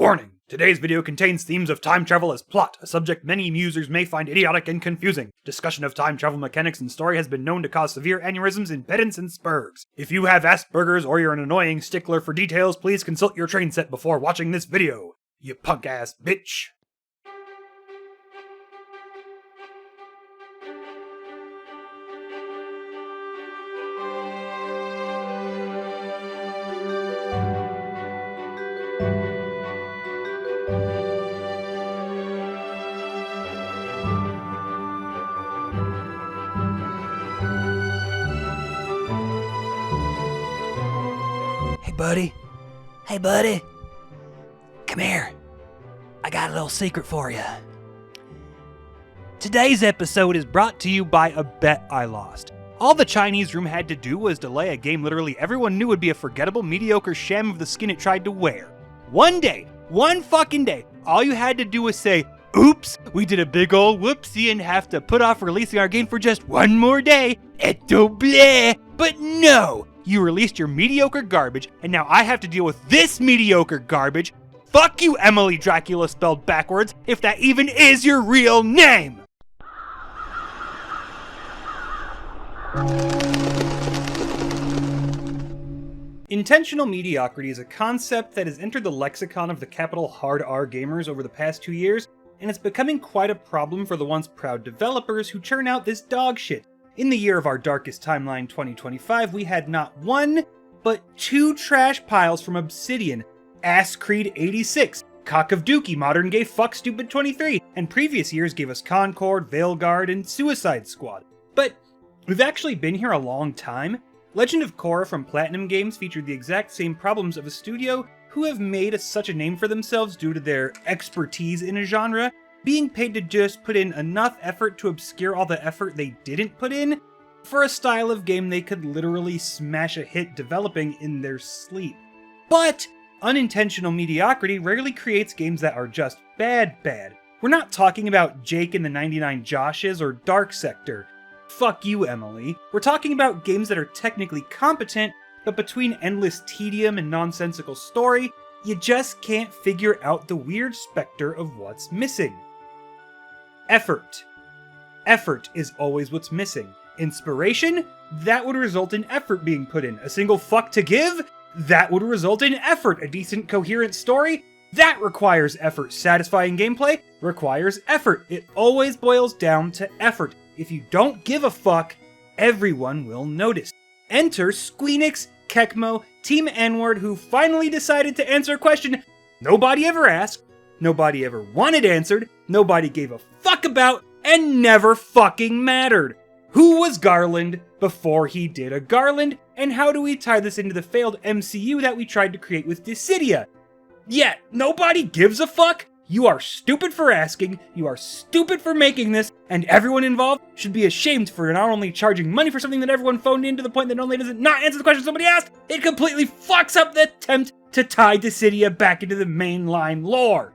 Warning! Today's video contains themes of time travel as plot, a subject many users may find idiotic and confusing. Discussion of time travel mechanics and story has been known to cause severe aneurysms, impedance, and spurgs. If you have Asperger's or you're an annoying stickler for details, please consult your train set before watching this video. You punk-ass bitch. Hey buddy, come here. I got a little secret for you. Today's episode is brought to you by a bet I lost. All the Chinese room had to do was delay a game literally everyone knew would be a forgettable, mediocre sham of the skin it tried to wear. One day, one fucking day, all you had to do was say, oops, we did a big ol' whoopsie and have to put off releasing our game for just one more day. Eto bleh. But no! You released your mediocre garbage, and now I have to deal with this mediocre garbage. Fuck you, Emily Dracula spelled backwards, if that even is your real name! Intentional mediocrity is a concept that has entered the lexicon of the capital hard R gamers over the past 2 years, and it's becoming quite a problem for the once proud developers who churn out this dog shit. In the year of our darkest timeline, 2025, we had not one, but two trash piles from Obsidian, Ass Creed 86, Cock of Dookie, Modern Gay Fuck Stupid 23, and previous years gave us Concord, Veilguard, and Suicide Squad. But we've actually been here a long time. Legend of Korra from Platinum Games featured the exact same problems of a studio who have made such a name for themselves due to their expertise in a genre, being paid to just put in enough effort to obscure all the effort they didn't put in for a style of game they could literally smash a hit developing in their sleep. But unintentional mediocrity rarely creates games that are just bad. We're not talking about Jake and the 99 Joshes or Dark Sector. Fuck you, Emily. We're talking about games that are technically competent, but between endless tedium and nonsensical story, you just can't figure out the weird specter of what's missing. Effort. Effort is always what's missing. Inspiration? That would result in effort being put in. A single fuck to give? That would result in effort. A decent, coherent story? That requires effort. Satisfying gameplay? Requires effort. It always boils down to effort. If you don't give a fuck, everyone will notice. Enter Squeenix, Tecmo, Team N-word, who finally decided to answer a question nobody ever asked, nobody ever wanted answered, nobody gave a fuck about, and never fucking mattered. Who was Garland before he did a Garland, and how do we tie this into the failed MCU that we tried to create with Dissidia? Yet, nobody gives a fuck? You are stupid for asking, you are stupid for making this, and everyone involved should be ashamed for not only charging money for something that everyone phoned in to the point that not only does it not answer the question somebody asked, it completely fucks up the attempt to tie Dissidia back into the mainline lore.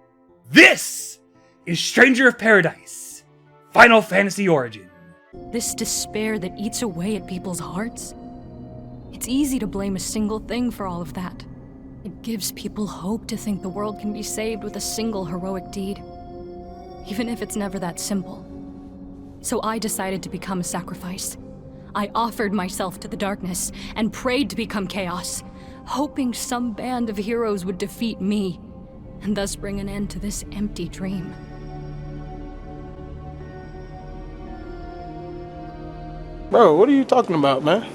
This is Stranger of Paradise, Final Fantasy Origin. This despair that eats away at people's hearts? It's easy to blame a single thing for all of that. It gives people hope to think the world can be saved with a single heroic deed, even if it's never that simple. So I decided to become a sacrifice. I offered myself to the darkness and prayed to become chaos, hoping some band of heroes would defeat me, and thus bring an end to this empty dream. Bro, what are you talking about, man?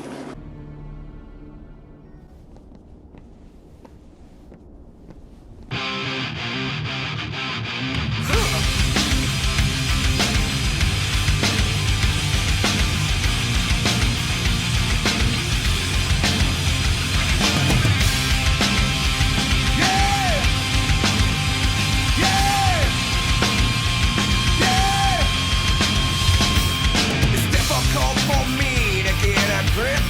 Crypt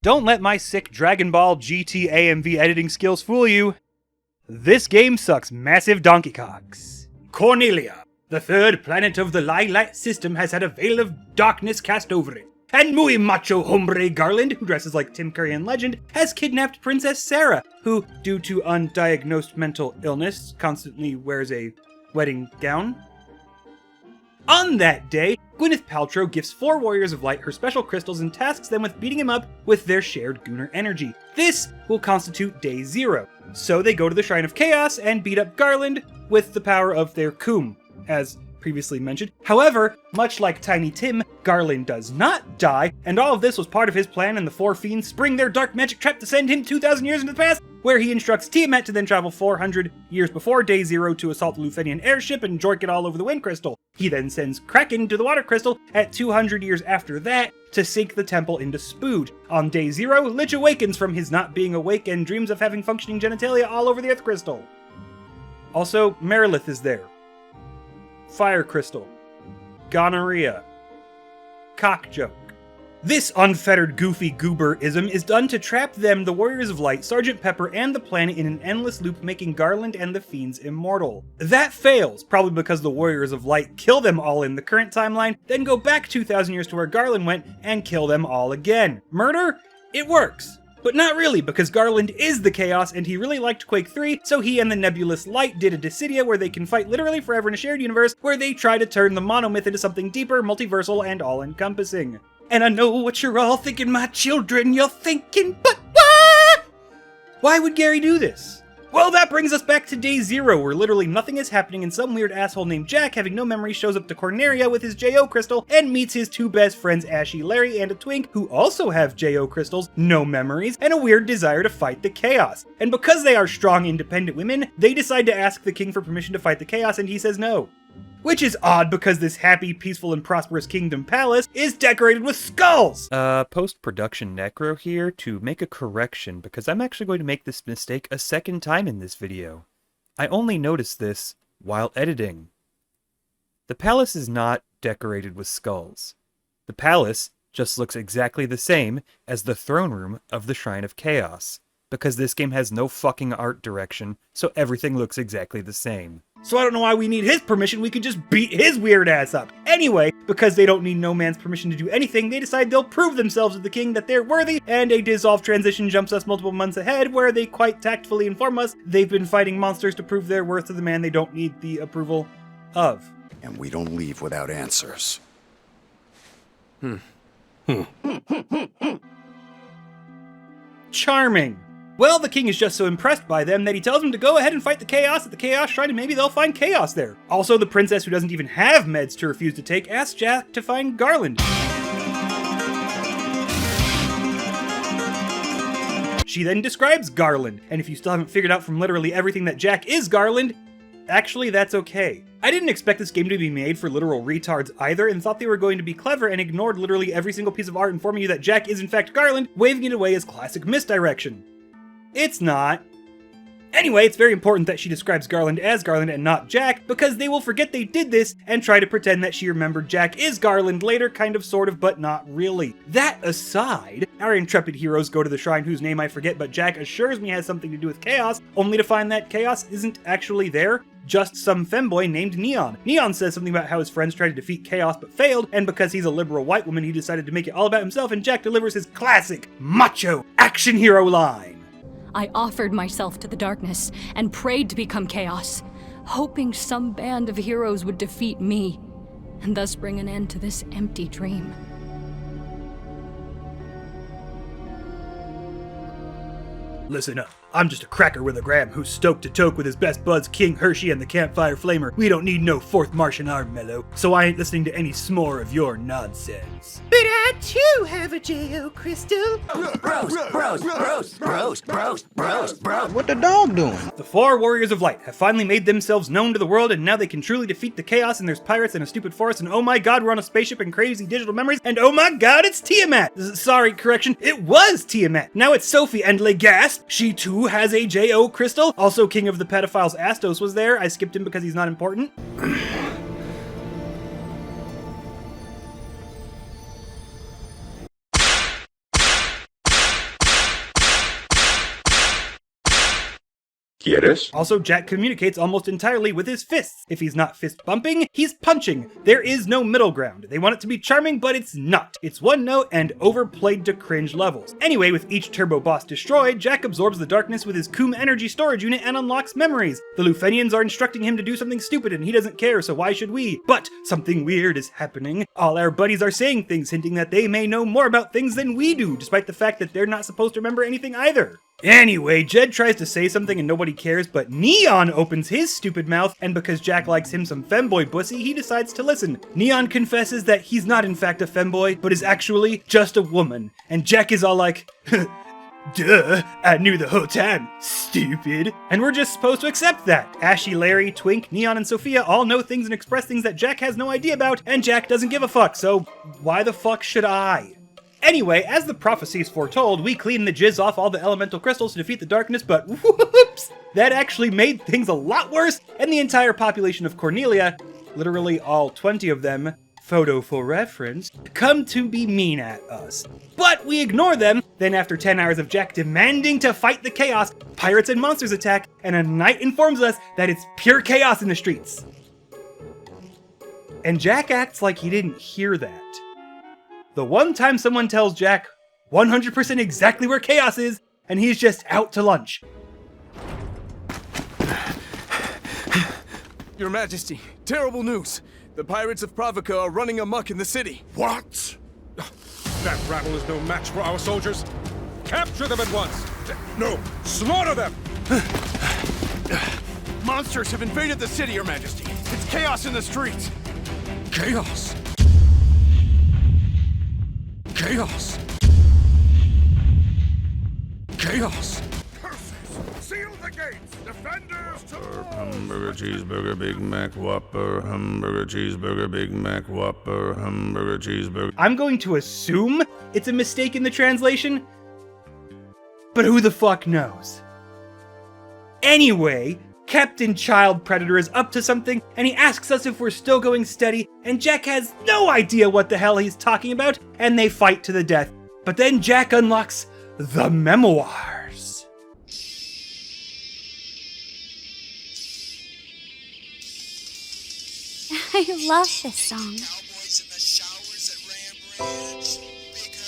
Don't let my sick Dragon Ball GT AMV editing skills fool you. This game sucks massive donkey cocks. Cornelia, the third planet of the Light system, has had a veil of darkness cast over it. And muy macho hombre Garland, who dresses like Tim Curry in Legend, has kidnapped Princess Sarah, who, due to undiagnosed mental illness, constantly wears a wedding gown. On that day, Gwyneth Paltrow gifts 4 Warriors of Light her special crystals and tasks them with beating him up with their shared Gooner energy. This will constitute Day 0. So they go to the Shrine of Chaos and beat up Garland with the power of their Koom, as previously mentioned. However, much like Tiny Tim, Garland does not die, and all of this was part of his plan, and the 4 fiends spring their dark magic trap to send him 2,000 years into the past, where he instructs Tiamat to then travel 400 years before Day 0 to assault the Lufenian airship and joink it all over the Wind Crystal. He then sends Kraken to the Water Crystal at 200 years after that to sink the temple into Spooge. On Day 0, Lich awakens from his not being awake and dreams of having functioning genitalia all over the Earth Crystal. Also, Merilith is there. Fire Crystal. Gonorrhea. Cock joke. This unfettered goofy goober-ism is done to trap them, the Warriors of Light, Sergeant Pepper, and the planet in an endless loop, making Garland and the Fiends immortal. That fails, probably because the Warriors of Light kill them all in the current timeline, then go back 2,000 years to where Garland went and kill them all again. Murder? It works. But not really, because Garland is the Chaos, and he really liked Quake 3, so he and the Nebulous Light did a Dissidia where they can fight literally forever in a shared universe, where they try to turn the monomyth into something deeper, multiversal, and all-encompassing. And I know what you're all thinking, my children, you're thinking, but what? Why would Gary do this? Well, that brings us back to Day 0, where literally nothing is happening and some weird asshole named Jack, having no memory, shows up to Corneria with his J.O. crystal and meets his 2 best friends, Ashy, Larry, and a Twink, who also have J.O. crystals, no memories, and a weird desire to fight the Chaos. And because they are strong, independent women, they decide to ask the king for permission to fight the Chaos, and he says no. Which is odd because this happy, peaceful, and prosperous kingdom palace is decorated with skulls! Post-production Necro here to make a correction, because I'm actually going to make this mistake a second time in this video. I only noticed this while editing. The palace is not decorated with skulls. The palace just looks exactly the same as the throne room of the Shrine of Chaos, because this game has no fucking art direction, so everything looks exactly the same. So I don't know why we need his permission, we could just beat his weird ass up. Anyway, because they don't need no man's permission to do anything, they decide they'll prove themselves to the king that they're worthy, and a dissolve transition jumps us multiple months ahead, where they quite tactfully inform us they've been fighting monsters to prove their worth to the man they don't need the approval of. And we don't leave without answers. Charming. Well, the king is just so impressed by them that he tells them to go ahead and fight the Chaos at the Chaos Shrine, and maybe they'll find Chaos there. Also, the princess, who doesn't even have meds to refuse to take, asks Jack to find Garland. She then describes Garland, and if you still haven't figured out from literally everything that Jack is Garland, actually that's okay. I didn't expect this game to be made for literal retards either, and thought they were going to be clever and ignored literally every single piece of art informing you that Jack is in fact Garland, waving it away as classic misdirection. It's not. Anyway, it's very important that she describes Garland as Garland and not Jack, because they will forget they did this and try to pretend that she remembered Jack is Garland later, kind of, sort of, but not really. That aside, our intrepid heroes go to the shrine whose name I forget, but Jack assures me has something to do with Chaos, only to find that Chaos isn't actually there, just some femboy named Neon. Neon says something about how his friends tried to defeat Chaos but failed, and because he's a liberal white woman, he decided to make it all about himself, and Jack delivers his classic, macho, action hero line. I offered myself to the darkness and prayed to become Chaos, hoping some band of heroes would defeat me, and thus bring an end to this empty dream. Listen up. I'm just a cracker with a gram who's stoked to toke with his best buds King Hershey and the Campfire Flamer. We don't need no 4th Martian arm, mellow, so I ain't listening to any s'more of your nonsense. But I too have a J.O. crystal. Bros. What the dog doing? The 4 Warriors of Light have finally made themselves known to the world, and now they can truly defeat the Chaos, and there's pirates and a stupid forest, and oh my god, we're on a spaceship and crazy digital memories, and oh my god, it's Tiamat! Sorry, correction, it was Tiamat! Now it's Sophie, and Legasp, she too has a J.O. crystal. Also, King of the Pedophiles Astos was there. I skipped him because he's not important. ¿Quieres? Also, Jack communicates almost entirely with his fists. If he's not fist bumping, he's punching. There is no middle ground. They want it to be charming, but it's not. It's one note and overplayed to cringe levels. Anyway, with each turbo boss destroyed, Jack absorbs the darkness with his Coom energy storage unit and unlocks memories. The Lufenians are instructing him to do something stupid and he doesn't care, so why should we? But something weird is happening. All our buddies are saying things hinting that they may know more about things than we do, despite the fact that they're not supposed to remember anything either. Anyway, Jed tries to say something and nobody cares, but Neon opens his stupid mouth, and because Jack likes him some femboy pussy, he decides to listen. Neon confesses that he's not in fact a femboy, but is actually just a woman. And Jack is all like, duh, I knew the whole time, stupid. And we're just supposed to accept that. Ashy, Larry, Twink, Neon, and Sophia all know things and express things that Jack has no idea about, and Jack doesn't give a fuck, so why the fuck should I? Anyway, as the prophecies foretold, we clean the jizz off all the elemental crystals to defeat the darkness, but whoops! That actually made things a lot worse, and the entire population of Cornelia, literally all 20 of them, photo for reference, come to be mean at us. But we ignore them, then after 10 hours of Jack demanding to fight the chaos, pirates and monsters attack, and a knight informs us that it's pure chaos in the streets. And Jack acts like he didn't hear that. The one time someone tells Jack 100% exactly where chaos is, and he's just out to lunch. Your Majesty, terrible news. The pirates of Pravica are running amok in the city. What? That rabble is no match for our soldiers. Capture them at once. No, slaughter them. Monsters have invaded the city, Your Majesty. It's chaos in the streets. Chaos. Chaos. Chaos. Curses! Seal the gates! Defenders to the walls! Hamburger, cheeseburger, Big Mac, Whopper. Hamburger, cheeseburger, Big Mac, Whopper. Hamburger, cheeseburger. I'm going to assume it's a mistake in the translation, but who the fuck knows? Anyway, Captain Child Predator is up to something, and he asks us if we're still going steady, and Jack has no idea what the hell he's talking about, and they fight to the death. But then Jack unlocks the memoirs. I love this song.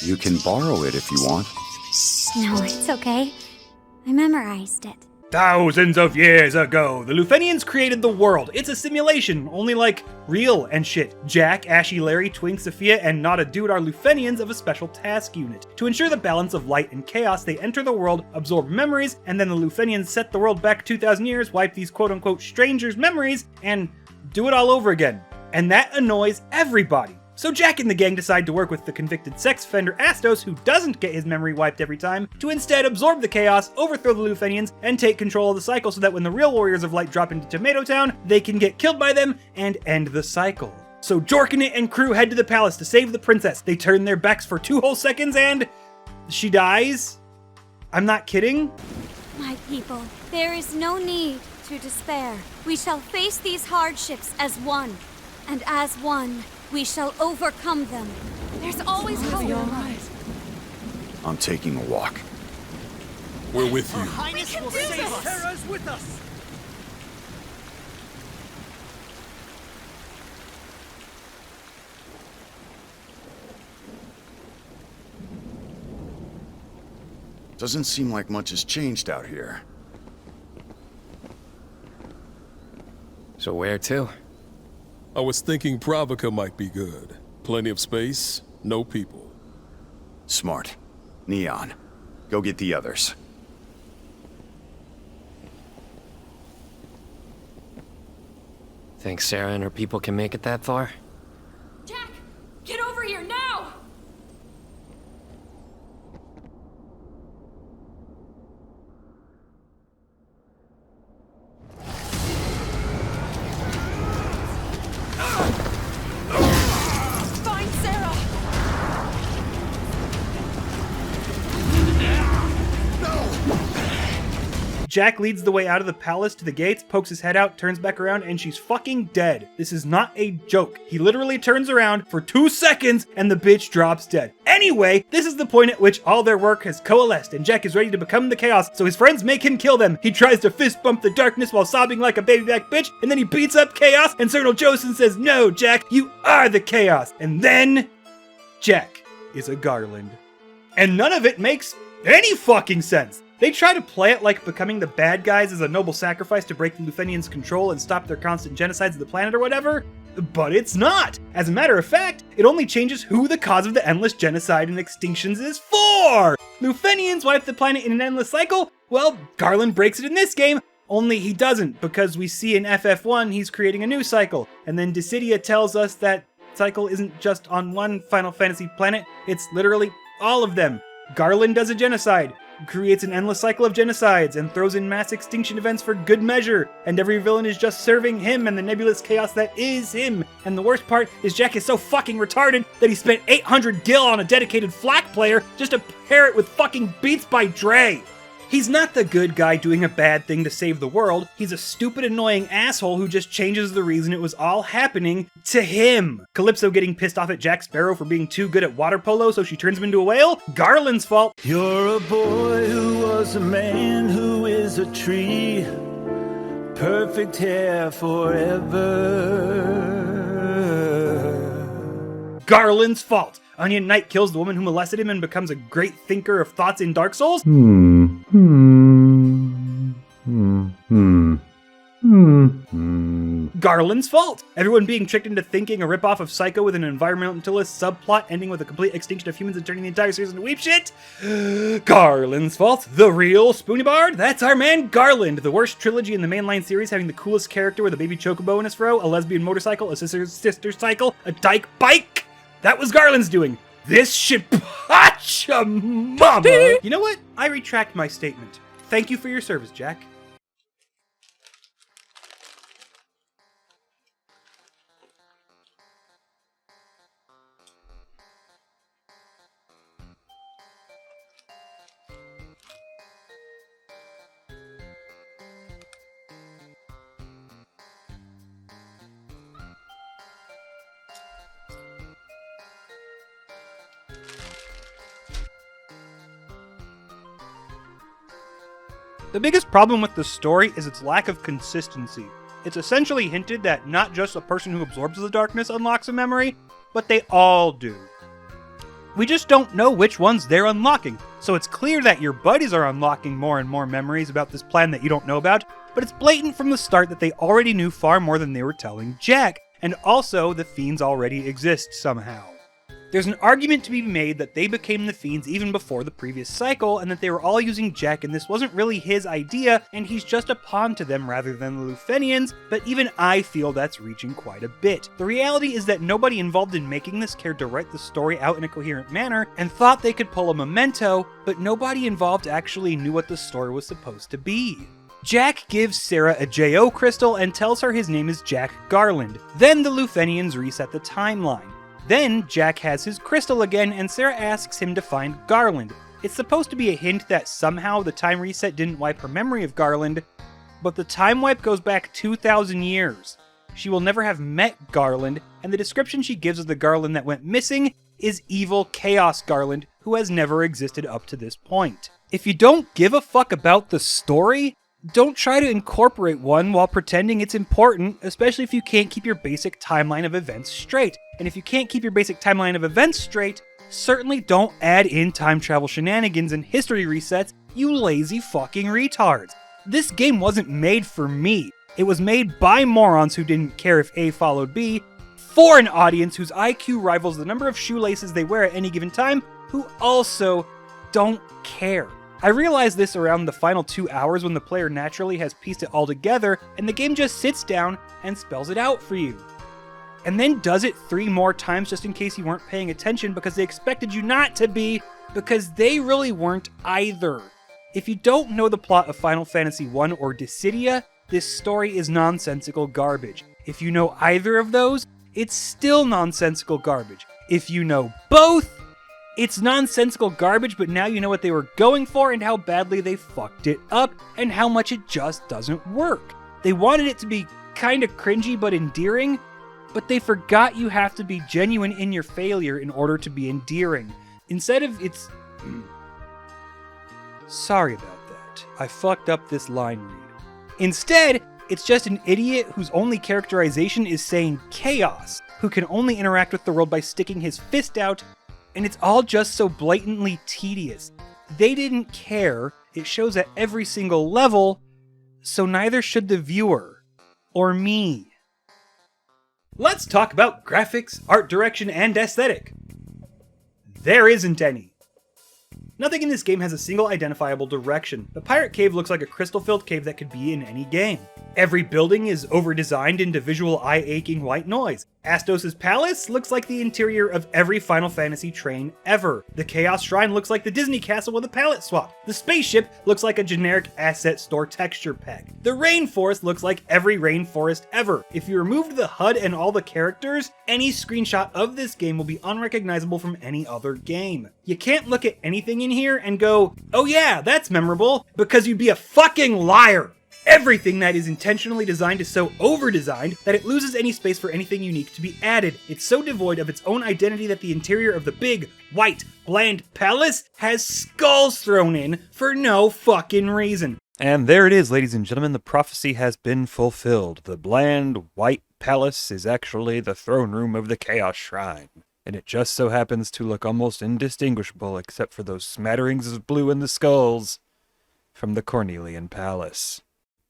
You can borrow it if you want. No, it's okay. I memorized it. Thousands of years ago, the Lufenians created the world. It's a simulation, only like real and shit. Jack, Ashy, Larry, Twink, Sophia, and Not a Dude are Lufenians of a special task unit. To ensure the balance of light and chaos, they enter the world, absorb memories, and then the Lufenians set the world back 2,000 years, wipe these quote-unquote strangers' memories, and do it all over again. And that annoys everybody. So Jack and the gang decide to work with the convicted sex offender Astos, who doesn't get his memory wiped every time, to instead absorb the chaos, overthrow the Lufenians, and take control of the cycle so that when the real Warriors of Light drop into Tomato Town, they can get killed by them and end the cycle. So Jorkanet and crew head to the palace to save the princess. They turn their backs for 2 whole seconds and she dies? I'm not kidding. My people, there is no need to despair. We shall face these hardships as one, and as one, we shall overcome them. There's always hope. I'm taking a walk. We're with you. Highness will save us. Terra's with us. Doesn't seem like much has changed out here. So where to? I was thinking Pravica might be good. Plenty of space, no people. Smart. Neon, go get the others. Think Sarah and her people can make it that far? Jack, get over here now! Find Sarah! Jack leads the way out of the palace to the gates, pokes his head out, turns back around, and she's fucking dead. This is not a joke. He literally turns around for 2 seconds and the bitch drops dead. Anyway, this is the point at which all their work has coalesced and Jack is ready to become the Chaos, so his friends make him kill them. He tries to fist bump the darkness while sobbing like a baby back bitch, and then he beats up Chaos, and Colonel Joseph says, "No, Jack, you are the Chaos." And then Jack is a garland. And none of it makes any fucking sense. They try to play it like becoming the bad guys is a noble sacrifice to break the Luthenians' control and stop their constant genocides of the planet or whatever, but it's not. As a matter of fact, it only changes who the cause of the endless genocide and extinctions is for. Luthenians wipe the planet in an endless cycle? Well, Garland breaks it in this game, only he doesn't, because we see in FF1 he's creating a new cycle, and then Dissidia tells us that cycle isn't just on one Final Fantasy planet, it's literally all of them. Garland does a genocide, creates an endless cycle of genocides, and throws in mass extinction events for good measure, and every villain is just serving him and the nebulous chaos that is him. And the worst part is Jack is so fucking retarded that he spent 800 gil on a dedicated flak player just to pair it with fucking Beats by Dre. He's not the good guy doing a bad thing to save the world. He's a stupid, annoying asshole who just changes the reason it was all happening to him. Calypso getting pissed off at Jack Sparrow for being too good at water polo, so she turns him into a whale? Garland's fault. You're a boy who was a man who is a tree. Perfect hair forever. Garland's fault. Onion Knight kills the woman who molested him and becomes a great thinker of thoughts in Dark Souls? Garland's fault. Everyone being tricked into thinking a ripoff of Psycho with an environmentalist subplot ending with a complete extinction of humans and turning the entire series into weep shit? Garland's fault. The real Spoony Bard? That's our man Garland. The worst trilogy in the mainline series, having the coolest character with a baby chocobo in his fro, a lesbian motorcycle, a sister cycle, a dyke bike. That was Garland's doing. This shit, pacha mama. You know what? I retract my statement. Thank you for your service, Jack. The biggest problem with the story is its lack of consistency. It's essentially hinted that not just a person who absorbs the darkness unlocks a memory, but they all do. We just don't know which ones they're unlocking, so it's clear that your buddies are unlocking more and more memories about this plan that you don't know about, but it's blatant from the start that they already knew far more than they were telling Jack, and also the fiends already exist somehow. There's an argument to be made that they became the fiends even before the previous cycle, and that they were all using Jack and this wasn't really his idea, and he's just a pawn to them rather than the Luthenians, but even I feel that's reaching quite a bit. The reality is that nobody involved in making this cared to write the story out in a coherent manner, and thought they could pull a Memento, but nobody involved actually knew what the story was supposed to be. Jack gives Sarah a J.O. crystal and tells her his name is Jack Garland. Then the Luthenians reset the timeline. Then, Jack has his crystal again, and Sarah asks him to find Garland. It's supposed to be a hint that somehow the time reset didn't wipe her memory of Garland, but the time wipe goes back 2,000 years. She will never have met Garland, and the description she gives of the Garland that went missing is evil Chaos Garland, who has never existed up to this point. If you don't give a fuck about the story, don't try to incorporate one while pretending it's important, especially if you can't keep your basic timeline of events straight. And if you can't keep your basic timeline of events straight, certainly don't add in time travel shenanigans and history resets, you lazy fucking retards. This game wasn't made for me. It was made by morons who didn't care if A followed B, for an audience whose IQ rivals the number of shoelaces they wear at any given time, who also don't care. I realized this around the final 2 hours when the player naturally has pieced it all together and the game just sits down and spells it out for you. And then does it 3 more times just in case you weren't paying attention because they expected you not to be, because they really weren't either. If you don't know the plot of Final Fantasy I or Dissidia, this story is nonsensical garbage. If you know either of those, it's still nonsensical garbage. If you know both, It's nonsensical garbage, but now you know what they were going for and how badly they fucked it up and how much it just doesn't work. They wanted it to be kinda cringy but endearing, but they forgot you have to be genuine in your failure in order to be endearing. Instead of it's... Sorry about that. I fucked up this line read. Instead, it's just an idiot whose only characterization is saying chaos, who can only interact with the world by sticking his fist out, and it's all just so blatantly tedious. They didn't care, it shows at every single level, so neither should the viewer. Or me. Let's talk about graphics, art direction, and aesthetic. There isn't any. Nothing in this game has a single identifiable direction. The pirate cave looks like a crystal-filled cave that could be in any game. Every building is over-designed into visual eye-aching white noise. Astos' palace looks like the interior of every Final Fantasy train ever. The Chaos Shrine looks like the Disney castle with a palette swap. The spaceship looks like a generic asset store texture pack. The rainforest looks like every rainforest ever. If you removed the HUD and all the characters, any screenshot of this game will be unrecognizable from any other game. You can't look at anything in here and go, oh yeah, that's memorable, because you'd be a fucking liar. Everything that is intentionally designed is so over-designed that it loses any space for anything unique to be added. It's so devoid of its own identity that the interior of the big, white, bland palace has skulls thrown in for no fucking reason. And there it is, ladies and gentlemen, the prophecy has been fulfilled. The bland, white palace is actually the throne room of the Chaos Shrine. And it just so happens to look almost indistinguishable except for those smatterings of blue in the skulls from the Cornelian Palace.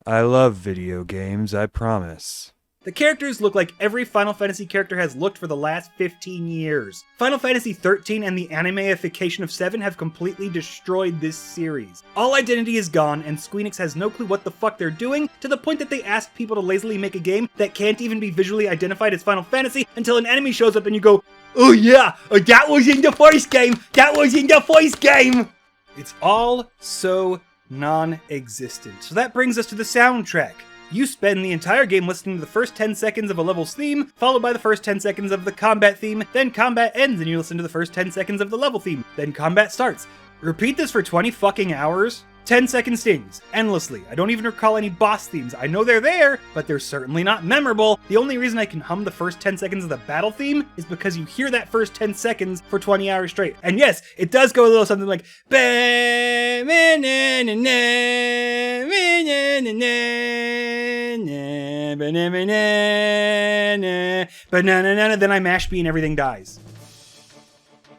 I love video games, I promise. The characters look like every Final Fantasy character has looked for the last 15 years. Final Fantasy XIII and the animeification of 7 have completely destroyed this series. All identity is gone, and Squeenix has no clue what the fuck they're doing, to the point that they ask people to lazily make a game that can't even be visually identified as Final Fantasy until an enemy shows up and you go, oh yeah, that was in the first game! That was in the first game! It's all so non-existent. So that brings us to the soundtrack. You spend the entire game listening to the first 10 seconds of a level's theme, followed by the first 10 seconds of the combat theme, then combat ends and you listen to the first 10 seconds of the level theme, then combat starts. Repeat this for 20 fucking hours? 10-second stings, endlessly. I don't even recall any boss themes. I know they're there, but they're certainly not memorable. The only reason I can hum the first 10 seconds of the battle theme is because you hear that first 10 seconds for 20 hours straight. And yes, it does go a little something like then I mash B and everything dies.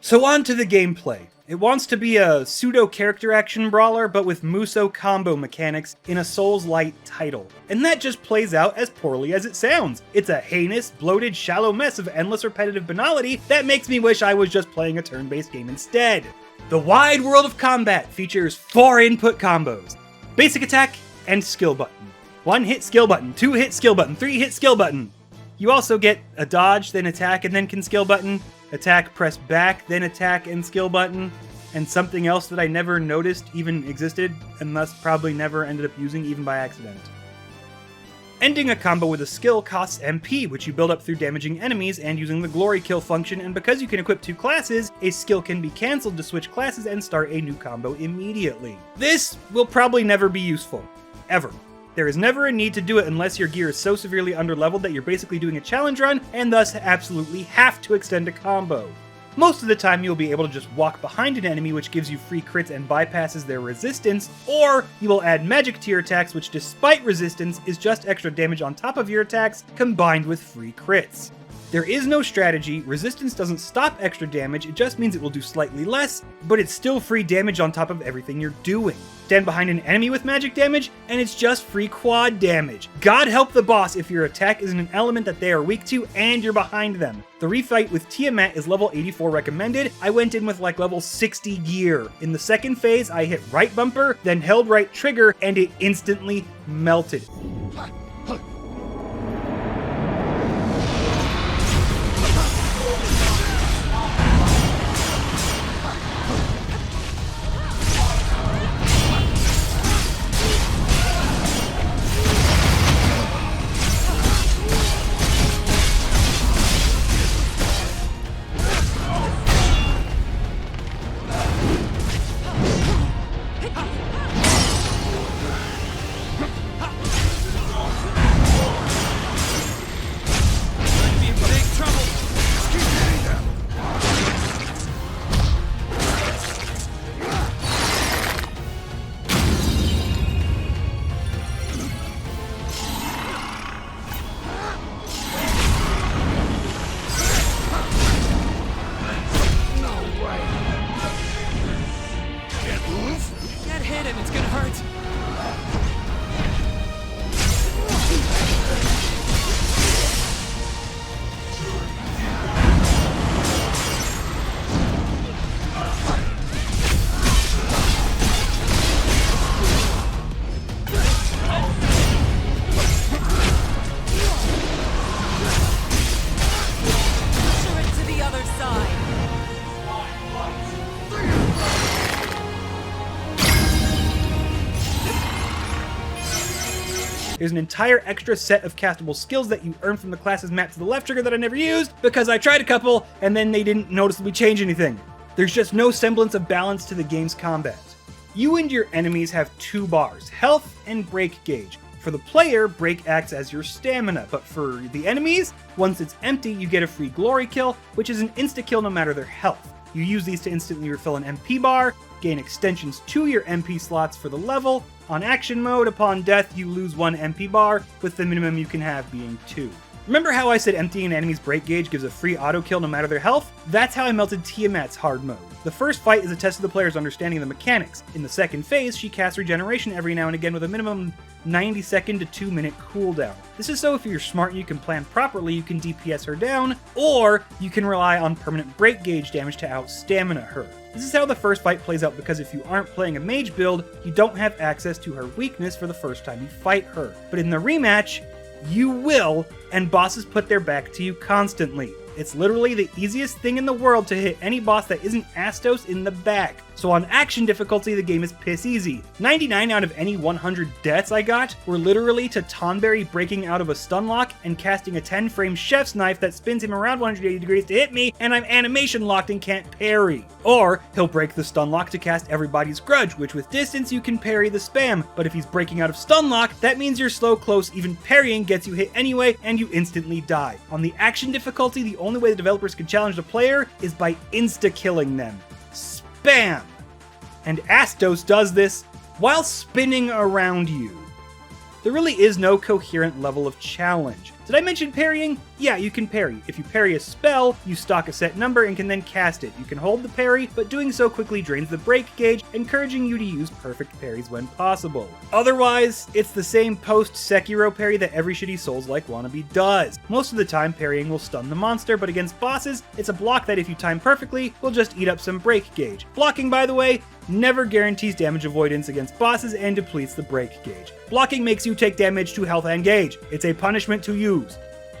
So on to the gameplay. It wants to be a pseudo-character action brawler, but with Muso combo mechanics in a Souls-light title. And that just plays out as poorly as it sounds. It's a heinous, bloated, shallow mess of endless repetitive banality that makes me wish I was just playing a turn-based game instead. The wide world of combat features 4 input combos. Basic attack and skill button. 1-hit skill button, 2-hit skill button, 3-hit skill button. You also get a dodge, then attack, and then can skill button. Attack, press back, then attack and skill button, and something else that I never noticed even existed, and thus probably never ended up using even by accident. Ending a combo with a skill costs MP, which you build up through damaging enemies and using the glory kill function, and because you can equip 2 classes, a skill can be cancelled to switch classes and start a new combo immediately. This will probably never be useful. Ever. There is never a need to do it unless your gear is so severely underleveled that you're basically doing a challenge run, and thus absolutely have to extend a combo. Most of the time you'll be able to just walk behind an enemy, which gives you free crits and bypasses their resistance, or you will add magic to your attacks, which despite resistance is just extra damage on top of your attacks, combined with free crits. There is no strategy, resistance doesn't stop extra damage, it just means it will do slightly less, but it's still free damage on top of everything you're doing. Stand behind an enemy with magic damage, and it's just free quad damage. God help the boss if your attack isn't an element that they are weak to and you're behind them. The refight with Tiamat is level 84 recommended. I went in with like level 60 gear. In the second phase, I hit right bumper, then held right trigger, and it instantly melted. there's an entire extra set of castable skills that you earn from the classes mapped to the left trigger that I never used, because I tried a couple, and then they didn't noticeably change anything. There's just no semblance of balance to the game's combat. You and your enemies have 2 bars, health and break gauge. For the player, break acts as your stamina, but for the enemies, once it's empty, you get a free glory kill, which is an insta-kill no matter their health. You use these to instantly refill an MP bar, gain extensions to your MP slots for the level. On action mode, upon death, you lose 1 MP bar, with the minimum you can have being 2. Remember how I said emptying an enemy's break gauge gives a free auto kill no matter their health? That's how I melted Tiamat's hard mode. The first fight is a test of the player's understanding of the mechanics. In the second phase, she casts regeneration every now and again with a minimum 90-second to 2-minute cooldown. This is so if you're smart and you can plan properly, you can DPS her down, or you can rely on permanent break gauge damage to out-stamina her. This is how the first fight plays out, because if you aren't playing a mage build, you don't have access to her weakness for the first time you fight her. But in the rematch, you will, and bosses put their back to you constantly. It's literally the easiest thing in the world to hit any boss that isn't Astos in the back. So on action difficulty, the game is piss easy. 99 out of any 100 deaths I got were literally to Tonberry breaking out of a stun lock and casting a 10-frame chef's knife that spins him around 180 degrees to hit me, and I'm animation locked and can't parry. Or he'll break the stun lock to cast Everybody's Grudge, which with distance you can parry the spam, but if he's breaking out of stun lock, that means you're slow close, even parrying gets you hit anyway, and you instantly die. On the action difficulty, the only way the developers can challenge the player is by insta-killing them. Spam! And Astos does this while spinning around you. There really is no coherent level of challenge. Did I mention parrying? Yeah, you can parry. If you parry a spell, you stock a set number and can then cast it. You can hold the parry, but doing so quickly drains the break gauge, encouraging you to use perfect parries when possible. Otherwise, it's the same post-Sekiro parry that every shitty Souls-like wannabe does. Most of the time, parrying will stun the monster, but against bosses, it's a block that if you time perfectly, will just eat up some break gauge. Blocking, by the way, never guarantees damage avoidance against bosses and depletes the break gauge. Blocking makes you take damage to health and gauge. It's a punishment to use.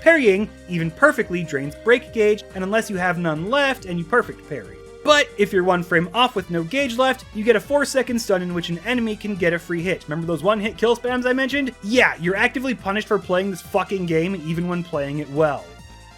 Parrying, even perfectly, drains break gauge, and unless you have none left, and you perfect parry. But if you're 1 frame off with no gauge left, you get a 4-second stun in which an enemy can get a free hit. Remember those 1-hit kill spams I mentioned? Yeah, you're actively punished for playing this fucking game even when playing it well.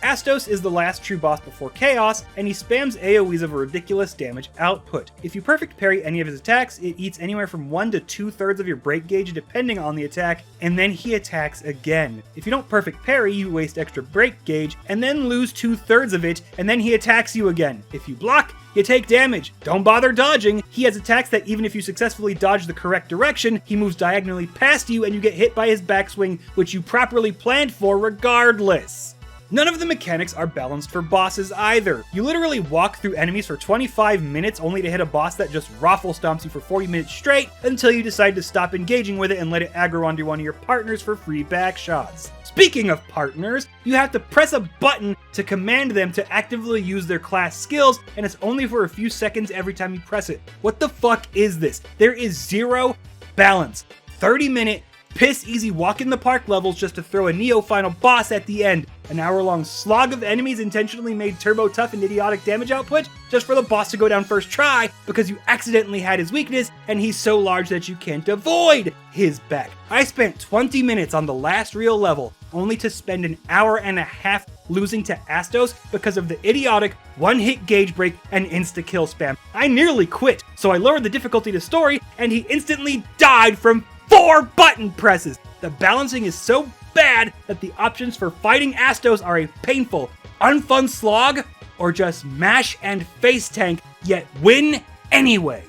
Astos is the last true boss before Chaos, and he spams AoEs of a ridiculous damage output. If you perfect parry any of his attacks, it eats anywhere from 1 to 2/3 of your break gauge depending on the attack, and then he attacks again. If you don't perfect parry, you waste extra break gauge, and then lose 2/3 of it, and then he attacks you again. If you block, you take damage. Don't bother dodging. He has attacks that even if you successfully dodge the correct direction, he moves diagonally past you and you get hit by his backswing, which you properly planned for regardless. None of the mechanics are balanced for bosses either. You literally walk through enemies for 25 minutes only to hit a boss that just raffle stomps you for 40 minutes straight until you decide to stop engaging with it and let it aggro onto one of your partners for free back shots. Speaking of partners, you have to press a button to command them to actively use their class skills, and it's only for a few seconds every time you press it. What the fuck is this? There is zero balance. 30-minute piss easy walk in the park levels just to throw a Neo final boss at the end. An hour-long slog of enemies intentionally made turbo tough and idiotic damage output just for the boss to go down first try because you accidentally had his weakness and he's so large that you can't avoid his back. I spent 20 minutes on the last real level only to spend an hour and a half losing to Astos because of the idiotic one-hit gauge break and insta-kill spam. I nearly quit, so I lowered the difficulty to story and he instantly died from 4 button presses. The balancing is so bad that the options for fighting Astos are a painful, unfun slog, or just mash and face tank, yet win anyway.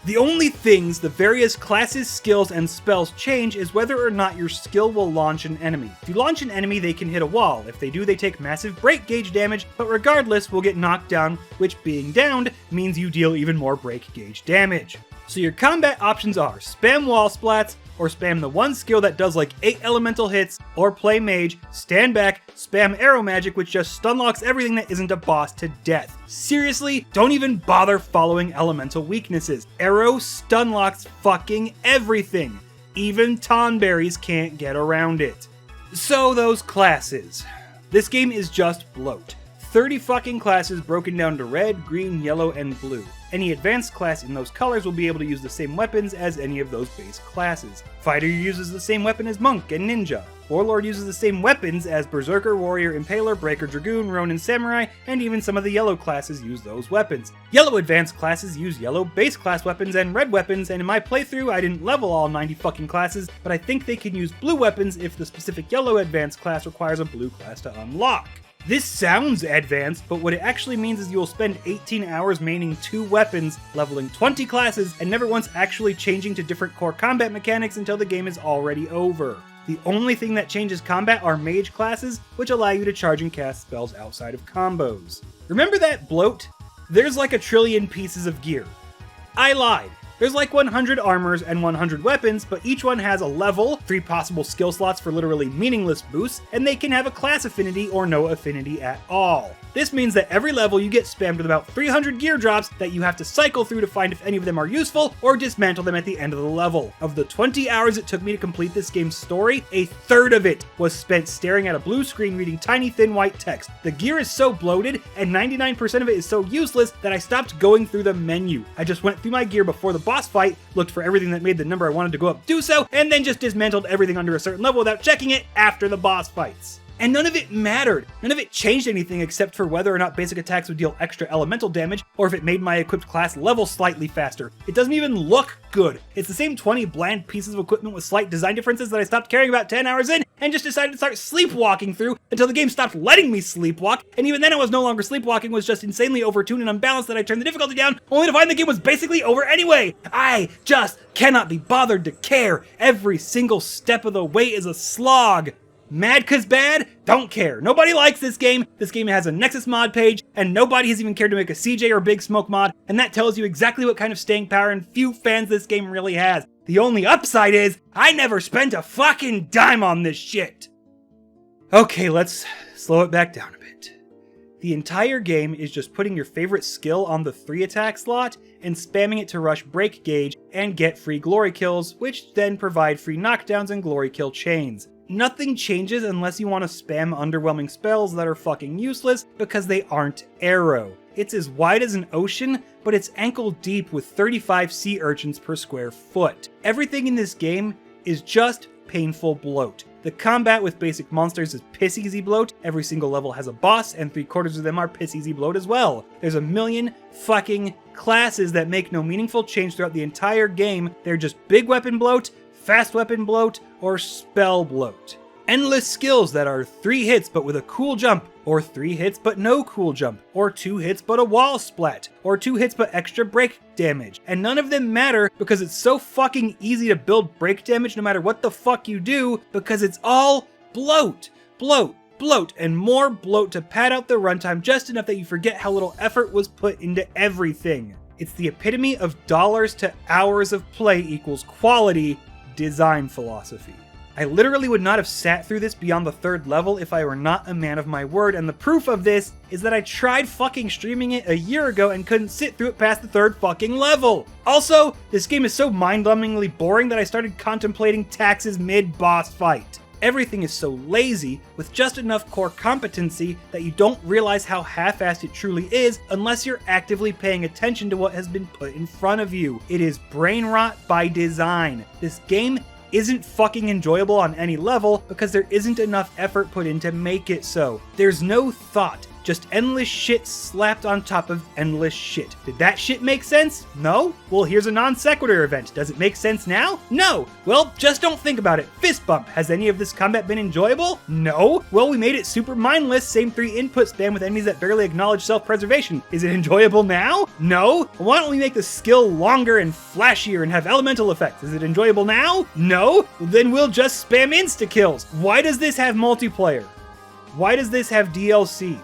The only things the various classes, skills, and spells change is whether or not your skill will launch an enemy. If you launch an enemy, they can hit a wall. If they do, they take massive break gauge damage, but regardless, will get knocked down, which being downed means you deal even more break gauge damage. So your combat options are spam wall splats, or spam the one skill that does like 8 elemental hits, or play mage, stand back, spam arrow magic which just stun locks everything that isn't a boss to death. Seriously, don't even bother following elemental weaknesses. Arrow stun locks fucking everything. Even Tonberries can't get around it. So those classes. This game is just bloat. 30 fucking classes broken down to red, green, yellow, and blue. Any advanced class in those colors will be able to use the same weapons as any of those base classes. Fighter uses the same weapon as Monk and Ninja. Warlord uses the same weapons as Berserker, Warrior, Impaler, Breaker, Dragoon, Ronin, Samurai, and even some of the yellow classes use those weapons. Yellow advanced classes use yellow base class weapons and red weapons, and in my playthrough I didn't level all 90 fucking classes, but I think they can use blue weapons if the specific yellow advanced class requires a blue class to unlock. This sounds advanced, but what it actually means is you will spend 18 hours maining 2 weapons, leveling 20 classes, and never once actually changing to different core combat mechanics until the game is already over. The only thing that changes combat are mage classes, which allow you to charge and cast spells outside of combos. Remember that bloat? There's like 1 trillion pieces of gear. I lied. There's like 100 armors and 100 weapons, but each one has a level, 3 possible skill slots for literally meaningless boosts, and they can have a class affinity or no affinity at all. This means that every level you get spammed with about 300 gear drops that you have to cycle through to find if any of them are useful or dismantle them at the end of the level. Of the 20 hours it took me to complete this game's story, a third of it was spent staring at a blue screen reading tiny thin white text. The gear is so bloated and 99% of it is so useless that I stopped going through the menu. I just went through my gear before the boss fight, looked for everything that made the number I wanted to go up do so, and then just dismantled everything under a certain level without checking it after the boss fights. And none of it mattered. None of it changed anything except for whether or not basic attacks would deal extra elemental damage, or if it made my equipped class level slightly faster. It doesn't even look good. It's the same 20 bland pieces of equipment with slight design differences that I stopped caring about 10 hours in, and just decided to start sleepwalking through until the game stopped letting me sleepwalk, and even then I was no longer sleepwalking, was just insanely overtuned and unbalanced that I turned the difficulty down, only to find the game was basically over anyway! I just cannot be bothered to care. Every single step of the way is a slog. Mad 'cause bad? Don't care. Nobody likes this game. This game has a Nexus mod page, and nobody has even cared to make a CJ or Big Smoke mod, and that tells you exactly what kind of staying power and few fans this game really has. The only upside is, I never spent a fucking dime on this shit. Okay, let's slow it back down a bit. The entire game is just putting your favorite skill on the 3 attack slot and spamming it to rush break gauge and get free glory kills, which then provide free knockdowns and glory kill chains. Nothing changes unless you want to spam underwhelming spells that are fucking useless because they aren't arrow. It's as wide as an ocean, but it's ankle deep with 35 sea urchins per square foot. Everything in this game is just painful bloat. The combat with basic monsters is piss easy bloat. Every single level has a boss, and 3/4 of them are piss easy bloat as well. There's a million fucking classes that make no meaningful change throughout the entire game. They're just big weapon bloat, fast weapon bloat, or spell bloat. Endless skills that are 3 hits but with a cool jump, or 3 hits but no cool jump, or 2 hits but a wall splat, or 2 hits but extra break damage. And none of them matter because it's so fucking easy to build break damage no matter what the fuck you do, because it's all bloat, bloat, bloat, and more bloat to pad out the runtime just enough that you forget how little effort was put into everything. It's the epitome of dollars to hours of play equals quality design philosophy. I literally would not have sat through this beyond the 3rd level if I were not a man of my word, and the proof of this is that I tried fucking streaming it a year ago and couldn't sit through it past the 3rd fucking level. Also, this game is so mind-numbingly boring that I started contemplating taxes mid-boss fight. Everything is so lazy, with just enough core competency that you don't realize how half-assed it truly is unless you're actively paying attention to what has been put in front of you. It is brain rot by design. This game isn't fucking enjoyable on any level because there isn't enough effort put in to make it so. There's no thought, just endless shit slapped on top of endless shit. Did that shit make sense? No? Well, here's a non sequitur event. Does it make sense now? No! Well, just don't think about it. Fist bump. Has any of this combat been enjoyable? No? Well, we made it super mindless, same 3 input spam with enemies that barely acknowledge self-preservation. Is it enjoyable now? No? Why don't we make the skill longer and flashier and have elemental effects? Is it enjoyable now? No? Then we'll just spam insta-kills. Why does this have multiplayer? Why does this have DLC?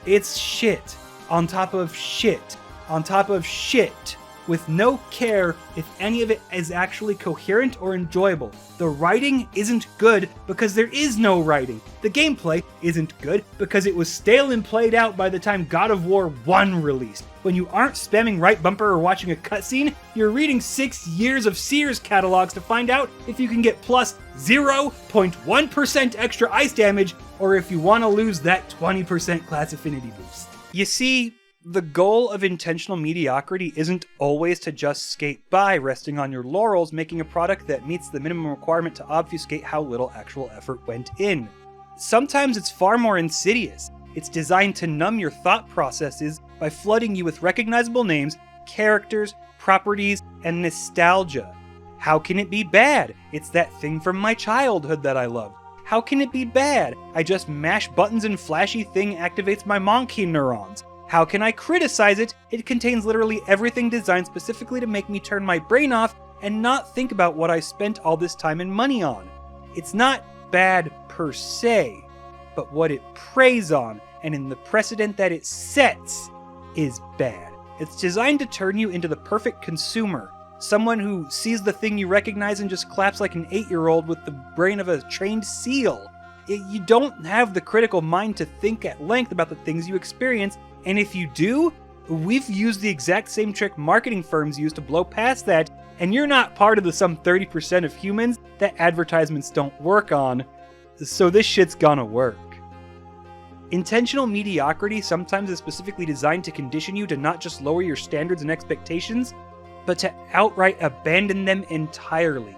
It's shit on top of shit on top of shit, with no care if any of it is actually coherent or enjoyable. The writing isn't good because there is no writing. The gameplay isn't good because it was stale and played out by the time God of War 1 released. When you aren't spamming right bumper or watching a cutscene, you're reading 6 years of Sears catalogs to find out if you can get plus 0.1% extra ice damage, or if you want to lose that 20% class affinity boost. You see, The goal of intentional mediocrity isn't always to just skate by, resting on your laurels, making a product that meets the minimum requirement to obfuscate how little actual effort went in. Sometimes it's far more insidious. It's designed to numb your thought processes by flooding you with recognizable names, characters, properties, and nostalgia. How can it be bad? It's that thing from my childhood that I loved. How can it be bad? I just mash buttons and flashy thing activates my monkey neurons. How can I criticize it? It contains literally everything designed specifically to make me turn my brain off and not think about what I spent all this time and money on. It's not bad per se, but what it preys on, and in the precedent that it sets, is bad. It's designed to turn you into the perfect consumer, someone who sees the thing you recognize and just claps like an 8-year-old with the brain of a trained seal. You don't have the critical mind to think at length about the things you experience, and if you do, we've used the exact same trick marketing firms use to blow past that, and you're not part of the some 30% of humans that advertisements don't work on, so this shit's gonna work. Intentional mediocrity sometimes is specifically designed to condition you to not just lower your standards and expectations, but to outright abandon them entirely.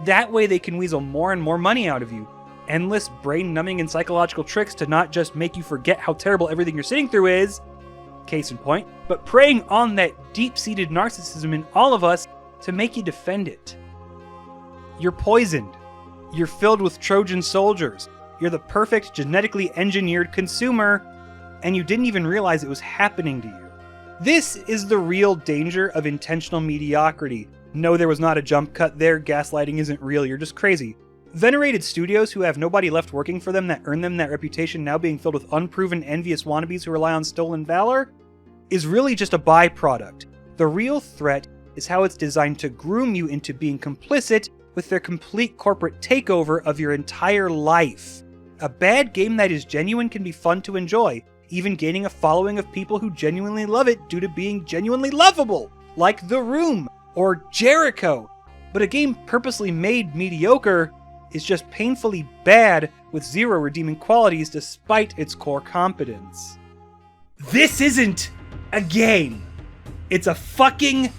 That way they can weasel more and more money out of you. Endless brain-numbing and psychological tricks to not just make you forget how terrible everything you're sitting through is, case in point, but preying on that deep-seated narcissism in all of us to make you defend it. You're poisoned. You're filled with Trojan soldiers. You're the perfect genetically engineered consumer, and you didn't even realize it was happening to you. This is the real danger of intentional mediocrity. No, there was not a jump cut there, gaslighting isn't real, you're just crazy. Venerated studios who have nobody left working for them that earned them that reputation now being filled with unproven, envious wannabes who rely on stolen valor is really just a byproduct. The real threat is how it's designed to groom you into being complicit with their complete corporate takeover of your entire life. A bad game that is genuine can be fun to enjoy, even gaining a following of people who genuinely love it due to being genuinely lovable, like The Room or Jericho. But a game purposely made mediocre is just painfully bad with zero redeeming qualities despite its core competence. This isn't a game. It's a fucking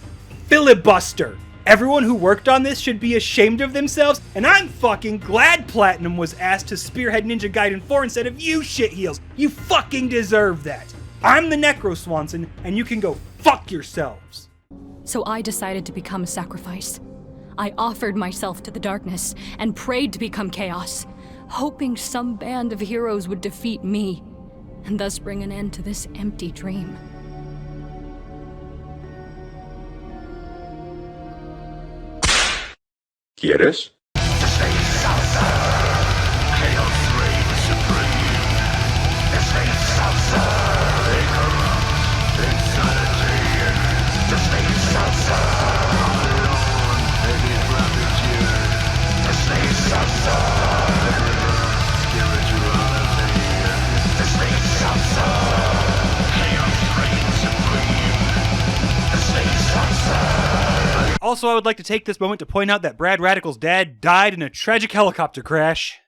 filibuster. Everyone who worked on this should be ashamed of themselves, and I'm fucking glad Platinum was asked to spearhead Ninja Gaiden 4 instead of you shitheels. You fucking deserve that. I'm the Necroswanson, and you can go fuck yourselves. So I decided to become a sacrifice. I offered myself to the darkness and prayed to become chaos, hoping some band of heroes would defeat me, and thus bring an end to this empty dream. ¿Quieres? Also, I would like to take this moment to point out that Brad Radical's dad died in a tragic helicopter crash.